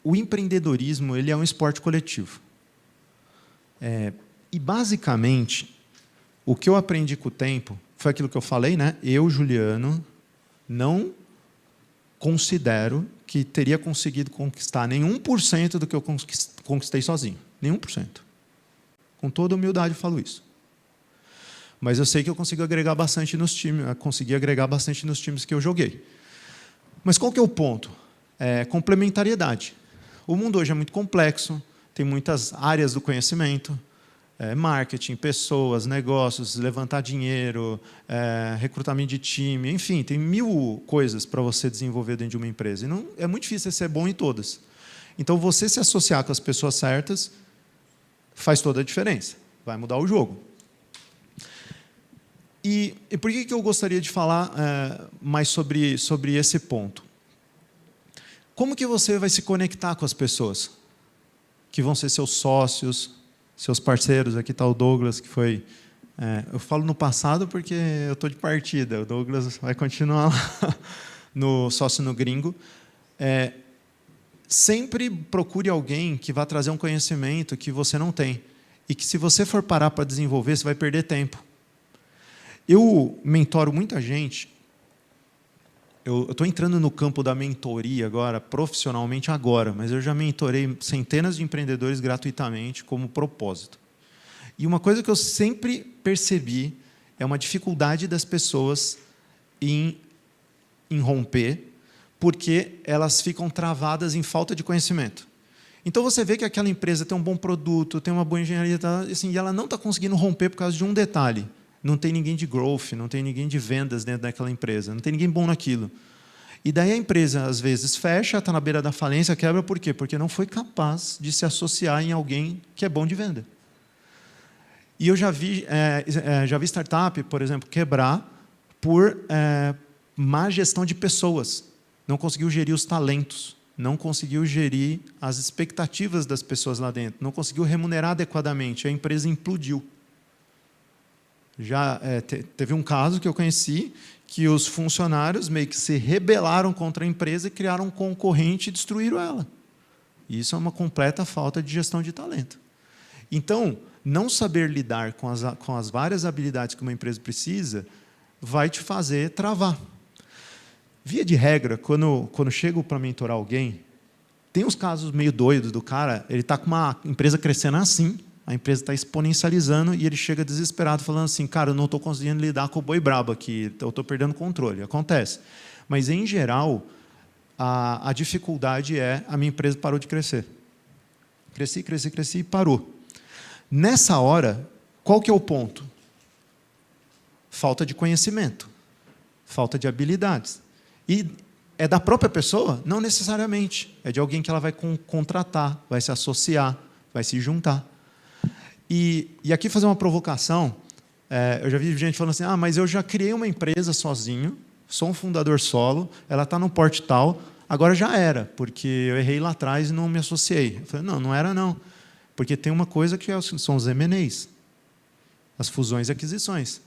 O empreendedorismo ele é um esporte coletivo. E, basicamente, o que eu aprendi com o tempo foi aquilo que eu falei, né? Eu, Juliano, não considero que teria conseguido conquistar nenhum por cento do que eu conquistei sozinho. Nenhum por cento. Com toda humildade eu falo isso. Mas eu sei que eu consigo agregar bastante nos times, consegui agregar bastante nos times que eu joguei. Mas qual que é o ponto? Complementariedade. O mundo hoje é muito complexo, tem muitas áreas do conhecimento, marketing, pessoas, negócios, levantar dinheiro, recrutamento de time, enfim, tem 1000 coisas para você desenvolver dentro de uma empresa. E não, é muito difícil ser bom em todas. Então, você se associar com as pessoas certas faz toda a diferença, vai mudar o jogo. E por que eu gostaria de falar mais sobre esse ponto? Como que você vai se conectar com as pessoas que vão ser seus sócios, seus parceiros? Aqui está o Douglas, que foi... eu falo no passado porque eu estou de partida, o Douglas vai continuar lá, no sócio no gringo. Sempre procure alguém que vá trazer um conhecimento que você não tem. E que, se você for parar para desenvolver, você vai perder tempo. Eu mentoro muita gente. Eu estou entrando no campo da mentoria agora, profissionalmente agora, mas eu já mentorei centenas de empreendedores gratuitamente como propósito. E uma coisa que eu sempre percebi é uma dificuldade das pessoas em romper, porque elas ficam travadas em falta de conhecimento. Então, você vê que aquela empresa tem um bom produto, tem uma boa engenharia, assim, e ela não está conseguindo romper por causa de um detalhe. Não tem ninguém de growth, não tem ninguém de vendas dentro daquela empresa, não tem ninguém bom naquilo. E daí a empresa, às vezes, fecha, está na beira da falência, quebra, por quê? Porque não foi capaz de se associar em alguém que é bom de venda. E eu já vi startup, por exemplo, quebrar por má gestão de pessoas. Não conseguiu gerir os talentos, não conseguiu gerir as expectativas das pessoas lá dentro, não conseguiu remunerar adequadamente, a empresa implodiu. Já teve um caso que eu conheci que os funcionários meio que se rebelaram contra a empresa e criaram um concorrente e destruíram ela. Isso é uma completa falta de gestão de talento. Então, não saber lidar com as várias habilidades que uma empresa precisa vai te fazer travar. Via de regra, quando chego para mentorar alguém, tem uns casos meio doidos do cara, ele está com uma empresa crescendo assim, a empresa está exponencializando e ele chega desesperado falando assim, cara, eu não estou conseguindo lidar com o boi brabo aqui, eu estou perdendo controle. Acontece. Mas, em geral, a dificuldade a minha empresa parou de crescer. Cresci e parou. Nessa hora, qual que é o ponto? Falta de conhecimento, falta de habilidades. E é da própria pessoa? Não necessariamente. É de alguém que ela vai contratar, vai se associar, vai se juntar. E aqui fazer uma provocação, eu já vi gente falando assim, mas eu já criei uma empresa sozinho, sou um fundador solo, ela está no porte tal, agora já era, porque eu errei lá atrás e não me associei. Eu falei, não era não, porque tem uma coisa que são os M&As, as fusões e aquisições.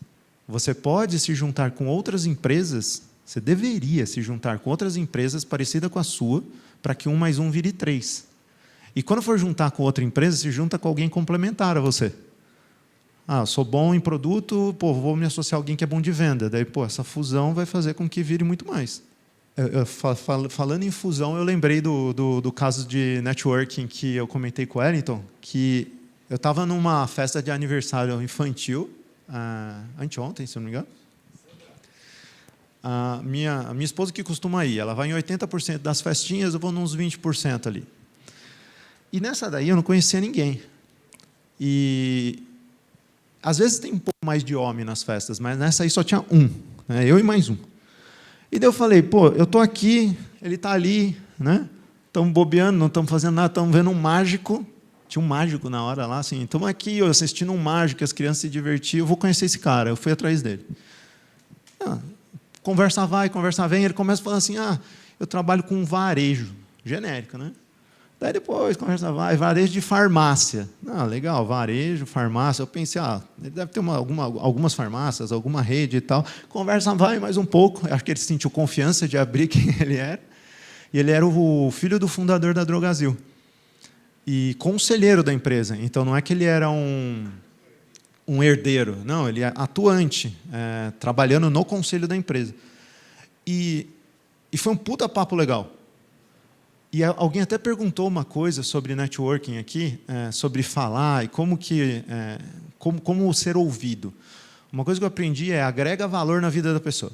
Você pode se juntar com outras empresas, você deveria se juntar com outras empresas parecidas com a sua, para que 1 mais 1 vire 3. E quando for juntar com outra empresa, se junta com alguém complementar a você. Sou bom em produto, vou me associar a alguém que é bom de venda. Daí, essa fusão vai fazer com que vire muito mais. Falando em fusão, eu lembrei do caso de networking que eu comentei com o Wellington, que eu estava numa festa de aniversário infantil, anteontem, se não me engano. A minha esposa, que costuma ir, ela vai em 80% das festinhas, eu vou nos 20% ali. E nessa daí eu não conhecia ninguém. E às vezes tem um pouco mais de homem nas festas, mas nessa aí só tinha um, né? Eu e mais um. E daí eu falei, eu estou aqui, ele está ali, né? Estamos bobeando, não estamos fazendo nada, estamos vendo um mágico. Tinha um mágico na hora lá, assim, estamos aqui assistindo um mágico, as crianças se divertiam, eu vou conhecer esse cara. Eu fui atrás dele. Conversa vai, conversa vem, ele começa a falar assim, eu trabalho com varejo, genérico, né? Daí depois, conversa vai, varejo de farmácia. Legal, varejo, farmácia. Eu pensei, ele deve ter algumas farmácias, alguma rede e tal. Conversa vai mais um pouco. Acho que ele sentiu confiança de abrir quem ele era. E ele era o filho do fundador da Drogasil. E conselheiro da empresa. Então, não é que ele era um herdeiro. Não, ele é atuante, trabalhando no conselho da empresa. E foi um puta papo legal. E alguém até perguntou uma coisa sobre networking aqui, sobre falar e como ser ouvido. Uma coisa que eu aprendi é agrega valor na vida da pessoa.